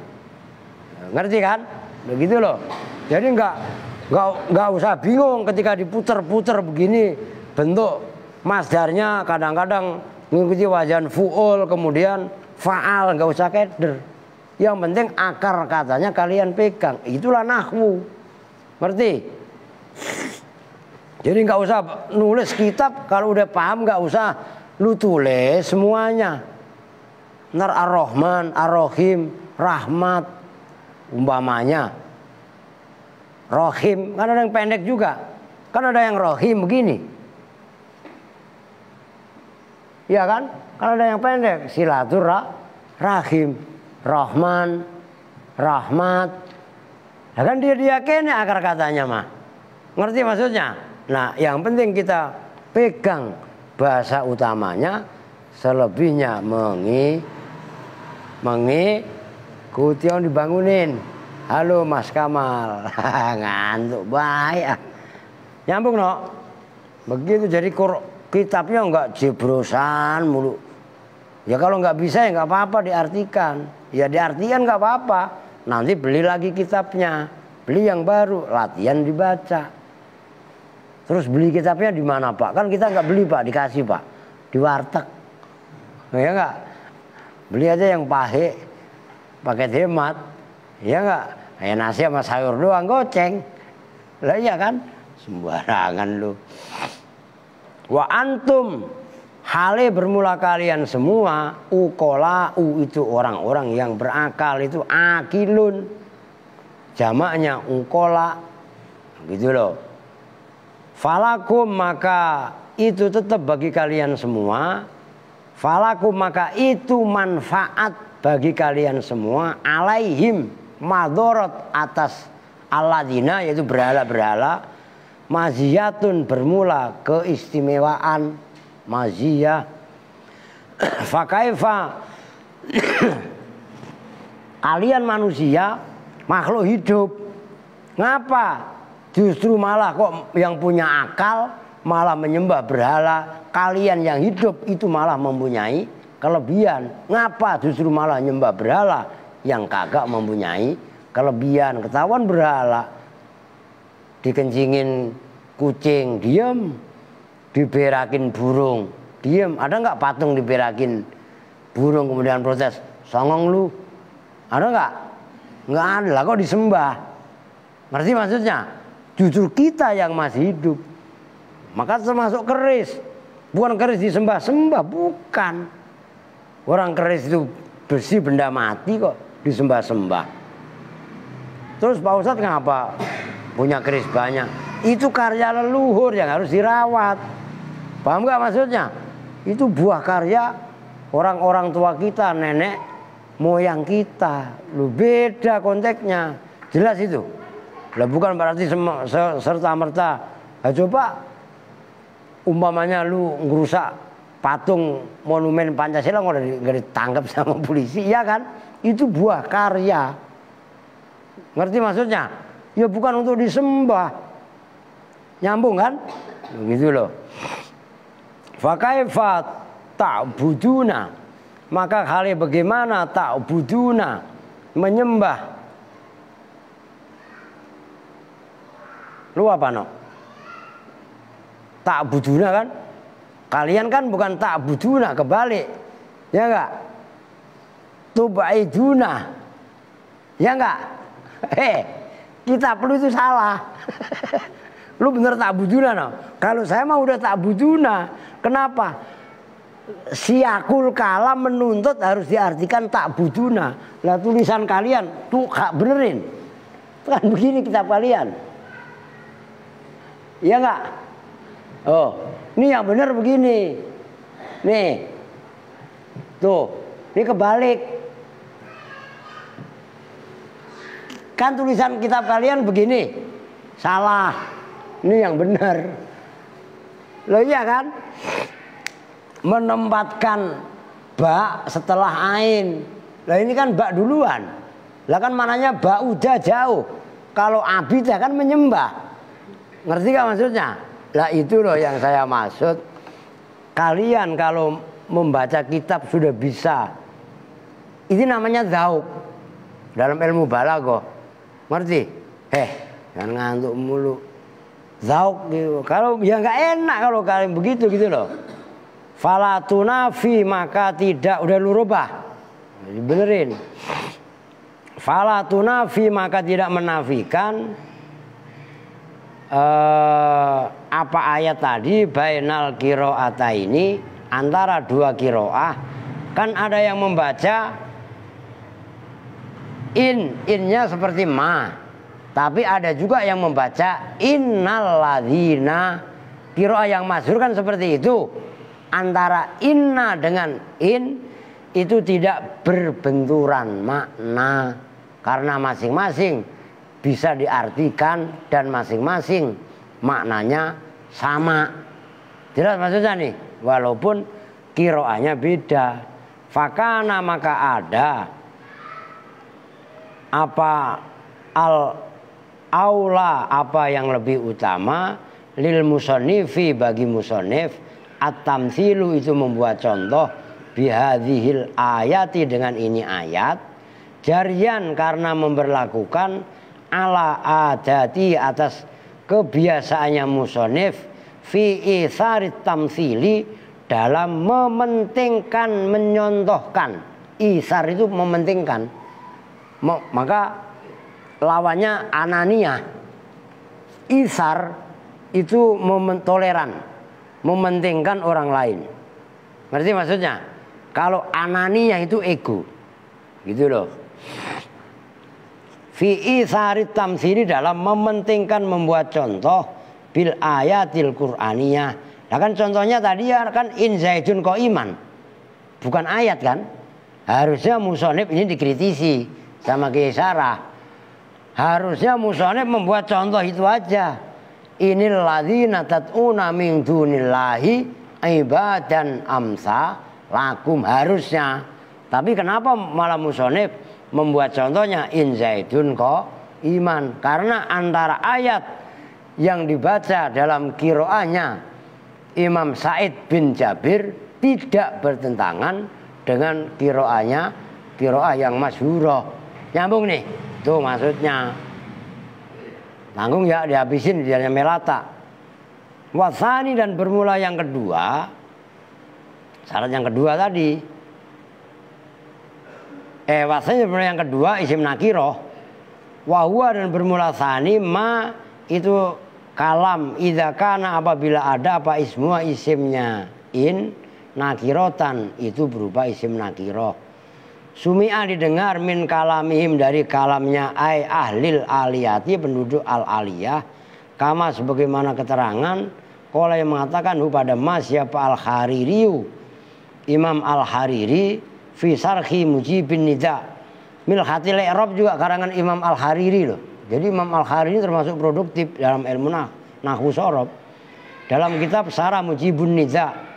Ngerti kan? Begitu loh. Jadi nggak usah bingung ketika diputer-puter begini bentuk masdarnya kadang-kadang mengikuti wajan fu'ul kemudian fa'al, nggak usah keder. Yang penting akar katanya kalian pegang. Itulah nahwu. Ngerti? Jadi nggak usah nulis kitab, kalau udah paham nggak usah lu tulis semuanya. Ntar ar-Rahman, ar-Rahim, rahmat umpamanya. Rohim, kan ada yang pendek juga. Kan ada yang rohim begini. Iya kan? Kan ada yang pendek, silaturahim, Rahman, rahmat. Nah, kan dia diyakini akar katanya mah. Ngerti maksudnya? Nah, yang penting kita pegang bahasa utamanya, selebihnya mengikuti yang dibangunin. Halo Mas Kamal, ngantuk baik. Nyambung no? Begitu jadi kitabnya enggak jebrosan mulu. Ya kalau nggak bisa ya nggak apa-apa diartikan. Ya diartikan nggak apa-apa. Nanti beli lagi kitabnya, beli yang baru, latihan dibaca. Terus beli kitabnya di mana Pak? Kan kita nggak beli Pak, dikasih Pak, di warteg. Ya enggak? Beli aja yang pahe, paket hemat. Ya enggak? Ya nasi sama sayur doang goceng. Lah iya kan? Sembarangan lu. Wa antum hale bermula kalian semua ukola itu orang-orang yang berakal itu akilun. Jamaknya ukola. Gitu loh. Falakum maka itu tetap bagi kalian semua. Falakum maka itu manfaat bagi kalian semua. Alaihim madorot atas aladina yaitu berhala-berhala. Maziyatun bermula keistimewaan. Maziyah. Fakaifa kalian manusia makhluk hidup. Ngapa? Justru malah kok yang punya akal malah menyembah berhala. Kalian yang hidup itu malah mempunyai kelebihan. Ngapa justru malah nyembah berhala? Yang kagak mempunyai kelebihan. Ketahuan berhala dikencingin kucing diem, diberakin burung diem. Ada nggak patung diberakin burung kemudian protes, songong lu? Ada nggak? Nggak ada lah, kok disembah. Ngerti maksudnya? Justru kita yang masih hidup. Maka termasuk keris. Bukan keris disembah-sembah, bukan. Orang keris itu besi benda mati kok disembah-sembah. Terus Pak Ustadz ngapa punya keris banyak? Itu karya leluhur yang harus dirawat. Paham nggak maksudnya? Itu buah karya orang-orang tua kita, nenek moyang kita. Lu beda konteksnya. Jelas itu. Lah bukan berarti serta-merta. Nah, coba umpamanya lu ngerusak patung monumen Pancasila nggak ditangkap sama polisi, ya kan? Itu buah karya. Ngerti maksudnya? Ya bukan untuk disembah. Nyambung kan? Begitu loh. Fakaifa ta'buduna. Maka kali bagaimana ta'buduna menyembah. Lu apa no? Ta'buduna kan? Kalian kan bukan ta'buduna, kebalik. Ya enggak? Tubaiduna. Ya enggak? Kita perlu itu salah. Lu bener ta'buduna no? Kalau saya mah udah ta'buduna. Kenapa? Siakul kalam menuntut harus diartikan ta'buduna. Lah tulisan kalian tuh benerin. Kan begini kitab kalian. Iya enggak? Oh, ini yang benar begini. Nih. Tuh, ini kebalik. Kan tulisan kitab kalian begini. Salah. Ini yang benar. Loh iya kan? Menempatkan ba setelah ain. Lah ini kan ba duluan. Lah kan mananya ba udah jauh. Kalau abidah kan menyembah. Ngerti gak maksudnya? Lah itu loh yang saya maksud. Kalian kalau membaca kitab sudah bisa. Ini namanya zauk. Dalam ilmu balaghah. Ngerti? Jangan ngantuk mulu. Zauk gitu. Kalau ya nggak enak kalau kalian begitu gitu loh. Fala tunafi maka tidak, udah lu rubah. Benerin. Fala tunafi maka tidak menafikan apa ayat tadi bainal qiraata ini antara dua qiraah. Kan ada yang membaca innya seperti ma, tapi ada juga yang membaca innalladzina. Qiraah yang masyhur kan seperti itu. Antara inna dengan in itu tidak berbenturan makna karena masing-masing bisa diartikan dan masing-masing maknanya sama. Jelas maksudnya nih, walaupun qiraahnya beda. Fakana maka ada apa aula apa yang lebih utama lil musonnifi bagi musonif at-tamtsilu itu membuat contoh bihadhil ayati dengan ini ayat jarian karena memberlakukan ala adati atas kebiasaannya musonif fi itharit tamtsili dalam mementingkan, menyontohkan. Isar itu mementingkan. Maka lawannya anania. Isar itu toleran, mementingkan orang lain. Ngerti maksudnya? Kalau anania itu ego. Gitu loh. Fi isarit tamsili dalam mementingkan membuat contoh bil ayatil Qur'aniyah. Nah kan contohnya tadi ya kan in zaidun qaiman. Bukan ayat kan? Harusnya musonib ini dikritisi sama Kiai Sarah. Harusnya musonib membuat contoh itu aja. Inil ladzina tat'una min dunillahi ibadan amsa lakum, harusnya. Tapi kenapa malah musonib membuat contohnya in zaidun qaiman? Karena antara ayat yang dibaca dalam qiraahnya Imam Sa'id bin Jabir tidak bertentangan dengan qiraah yang masyhurah. Nyambung nih. Tuh maksudnya. Tanggung ya, dihabisin dia melata. Wasani, dan bermula yang kedua. Syarat yang kedua tadi. Wasani bermula yang kedua isim nakiroh. Wahwa, dan bermula sani ma itu kalam idza kana apabila ada apa ismua isimnya in nakirotan itu berupa isim nakiroh. Sumi'a didengar min kalamihim dari kalamnya ay ahlil aliyati penduduk al aliyah. Kama sebagaimana keterangan qala yang mengatakan pada mas siapa al haririyu Imam al Hariri fi sarhi mujibin nida. Milhatil i'rab juga karangan Imam al Hariri loh. Jadi Imam al Hariri termasuk produktif dalam ilmu nahwu sorob. Dalam kitab Sarah Mujibun Nida.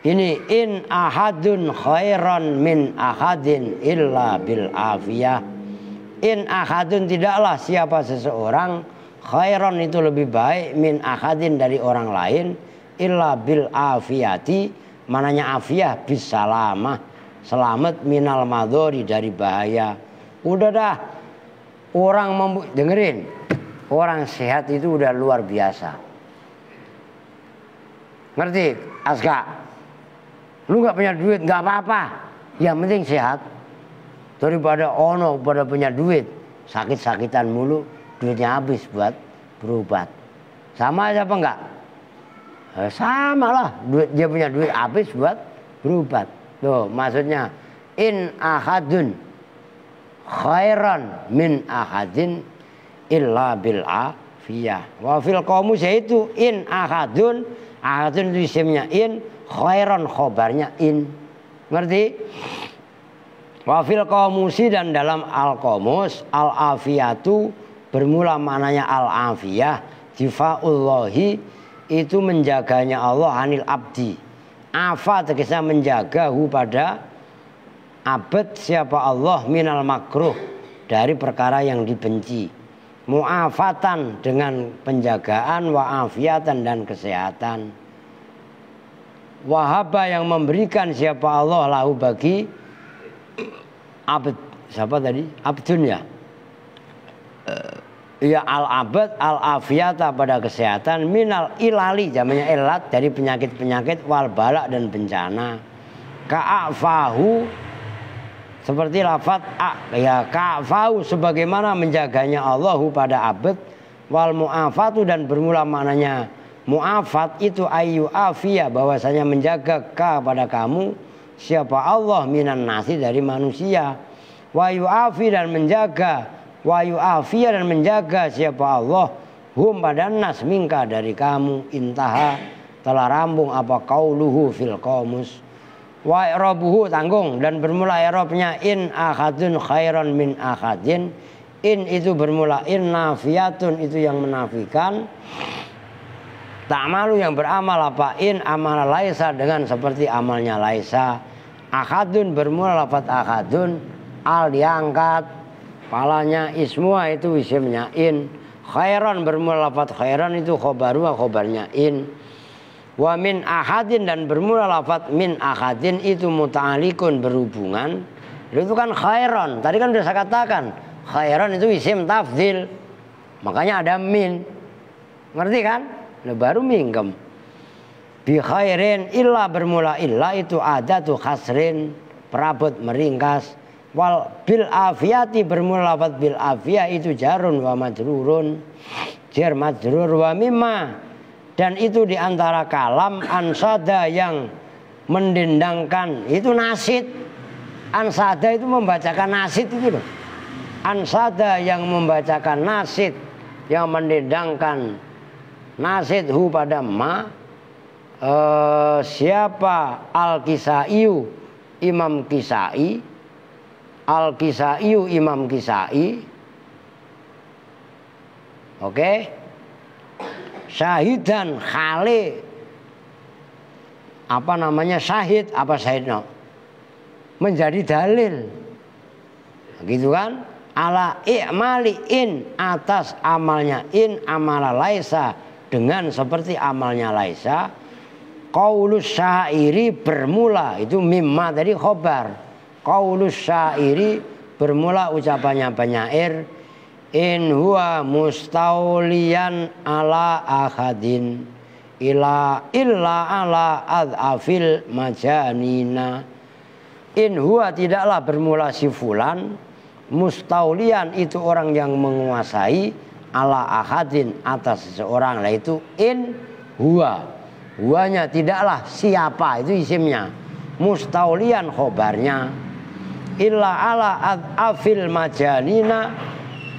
Ini in ahadun khairan min ahadin illa bil afiyah. In ahadun tidaklah siapa seseorang khairan itu lebih baik min ahadin dari orang lain illa bil afiyati, mananya afiyah bis salamah, selamat minal madhori dari bahaya. Udah dah, orang dengerin, orang sehat itu udah luar biasa. Ngerti Aska? Lu gak punya duit gak apa-apa, yang penting sehat. Daripada pada punya duit sakit-sakitan mulu, duitnya habis buat berobat. Sama aja apa enggak? Sama lah, dia punya duit habis buat berobat. Tuh maksudnya in ahadun khairan min ahadin illa bil afiyah. Wa fil qamus yaitu in ahadun itu isimnya in, khairan khobarnya in. Ngerti? Wa fil qamusi, dan dalam al qamus al afiyatu bermula maknanya al afiyah difa'ullahi itu menjaganya Allah anil abdi. Afa tegasnya menjagahu pada abad siapa Allah minal makruh dari perkara yang dibenci. Mu'afatan dengan penjagaan, wa'afiatan dan kesehatan. Wahaba yang memberikan siapa Allah lahu bagi abd, siapa tadi? Abdun ya. Ya al-abad al-afiyata pada kesehatan minal ilali jamanya ilat dari penyakit-penyakit wal balak dan bencana. Ka'afahu seperti lafaz ya ka'afahu sebagaimana menjaganya Allahu pada abad wal mu'afatu dan bermula maknanya mu'afat itu ayu afiyah bahwasanya menjaga pada kamu siapa Allah minan nasi dari manusia. Wa yu'afi dan menjaga wa yu'afiyah dan menjaga siapa Allah hum pada nas minka dari kamu. Intaha telah rampung apa qauluhu fil qamus. Wa i'rabuhu tanggung dan bermula i'rabnya in ahadun khairan min ahadin. In itu bermula in nafiyatun itu yang menafikan. Ta'malu yang beramal apa in amal laisa dengan seperti amalnya laisa. Ahadun bermula lafaz ahadun al diangkat palanya ismua itu isimnya in. Khairan bermula lafaz khairan itu khobaru khobarnya in. Wa min ahadin dan bermula lafaz min ahadin itu muta'alikun berhubungan. Itu kan khairan. Tadi kan sudah saya katakan khairan itu isim tafdil. Makanya ada min. Ngerti kan? Nah, baru mingkem. Bi khairin illa bermula illa itu ada tuh khasrin perabot meringkas. Wal bil afiyati bermula lafaz bil afiyah itu jarun wa majrurun. Jar majrur wa mimma, dan itu diantara kalam ansada yang mendendangkan itu nasid. Ansada itu membacakan nasid itu loh. Ansada yang membacakan nasid, yang mendendangkan nasid hu pada ma, siapa Al-Kisaiyu Imam Kisai, Al-Kisaiyu Imam Kisai. Oke. Syahidan khali, apa namanya syahid, apa syahid no? Menjadi dalil. Gitu kan? Ala i'mali in, atas amalnya in amala laisa, dengan seperti amalnya laisa. Qaulus syairi bermula itu mimma tadi khobar. Qaulus syairi bermula ucapannya penyair. In huwa mustaulian ala ahadin illa ala adhafil majanina. In huwa tidaklah bermula si fulan, mustaulian itu orang yang menguasai, ala ahadin atas seseorang, lah itu in huwa. Huwanya tidaklah siapa, itu isimnya. Mustaulian khobarnya. Illa ala adhafil majanina,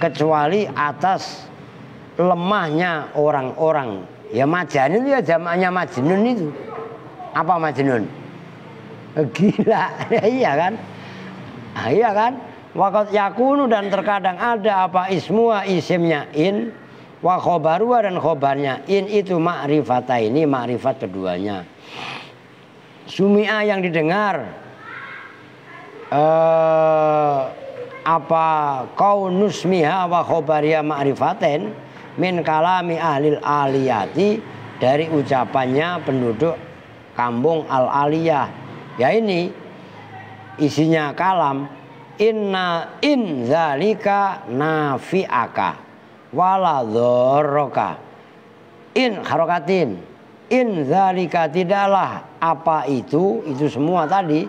kecuali atas lemahnya orang-orang. Ya majanin itu ya jamaknya majnun itu. Apa majnun? Gila. Iya kan? Nah, iya kan? Waqat yakunu, dan terkadang ada apa ismua isimnya in, wa khobarua dan khobarnya in itu ma'rifata, ini ma'rifat keduanya. Sumi'a yang didengar, apa kaunus miha wa khobaria ma'rifaten min kalami ahlil aliyati, dari ucapannya penduduk kampung al-aliyah. Ya ini isinya kalam. Inna in zalika nafi'aka wala dzarraka. In harokatin. In zalika tidaklah apa itu semua tadi,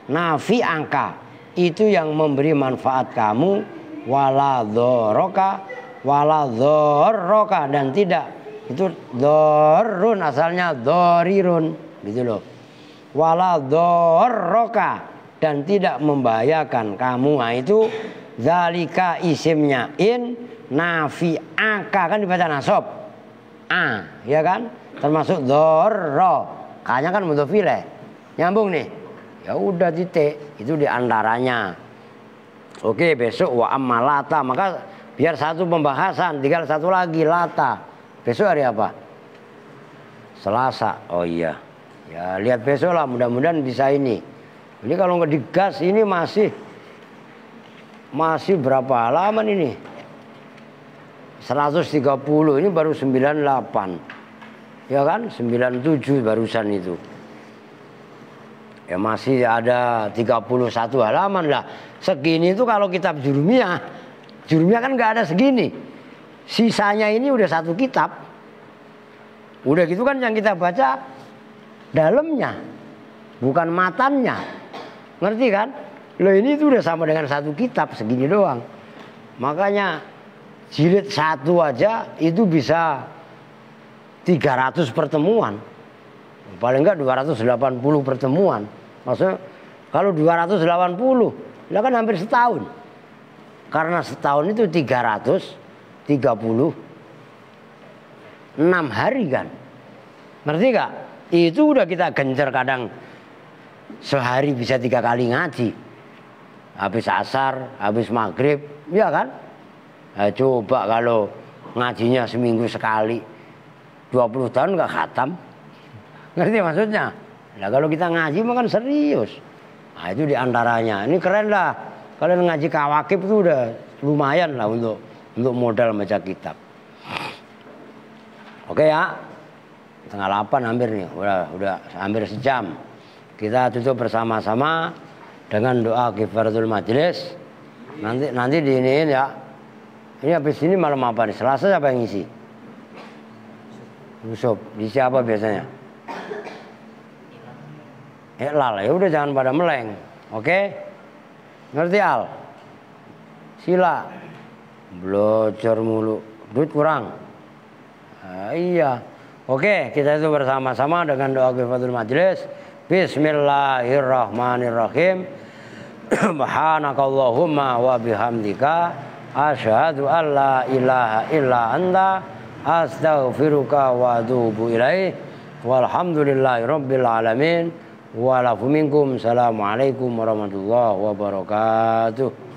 nafi'aka itu yang memberi manfaat kamu, wala dzarraka dan tidak, itu dzarrun asalnya dharirun gitu loh. Wala dzarraka dan tidak membahayakan kamu. Nah itu zalika isimnya in, nafi'aka kan dibaca nasab a, ya kan, termasuk dzarra, kayaknya kan mudhof ilaih, nyambung nih. Ya udah titik, itu diantaranya. Oke, besok wa amma lata, maka biar satu pembahasan, tinggal satu lagi lata. Besok hari apa? Selasa. Oh iya. Ya lihat besok lah, mudah-mudahan bisa ini. Ini kalau nggak digas ini masih berapa halaman ini? 130, ini baru 98. Ya kan? 97 barusan itu. Ya masih ada 31 halaman lah. Segini itu kalau kitab Jurumiyah kan nggak ada segini. Sisanya ini udah satu kitab. Udah gitu kan yang kita baca dalamnya, bukan matannya. Ngerti kan? Loh ini itu udah sama dengan satu kitab segini doang. Makanya jilid 1 aja itu bisa 300 pertemuan. Paling enggak 280 pertemuan. Maksudnya kalau 280, lah kan hampir setahun. Karena setahun itu 336 hari kan. Ngerti gak? Itu udah kita gencar, kadang sehari bisa 3 kali ngaji. Habis asar, habis maghrib, ya kan? Nah, coba kalau ngajinya seminggu sekali, 20 tahun gak khatam. Ngerti maksudnya? Nah kalau kita ngaji mah kan serius. Nah itu diantaranya. Ini keren lah. Kalian ngaji kawakib itu udah lumayan lah untuk modal baca kitab. Oke ya. 7:30 hampir nih. Udah hampir sejam. Kita tutup bersama-sama dengan doa kifaratul majlis. Nanti diiniin ya. Ini habis ini malam apa nih? Selasa siapa yang ngisi? Yusuf. Di siapa biasanya? Lal, ya udah jangan pada meleng. Oke? Ngerti Al? Sila. Belajar mulu. Duit kurang. Iya. Oke, kita itu bersama-sama dengan doa kifatul majlis. Bismillahirrahmanirrahim. Subhanakallahumma wa bihamdika asyhadu an la ilaha illa anta astaghfiruka wa atubu ilaik. Walhamdulillahi rabbil alamin. Wa lakum minkum. Assalamualaikum warahmatullahi wabarakatuh.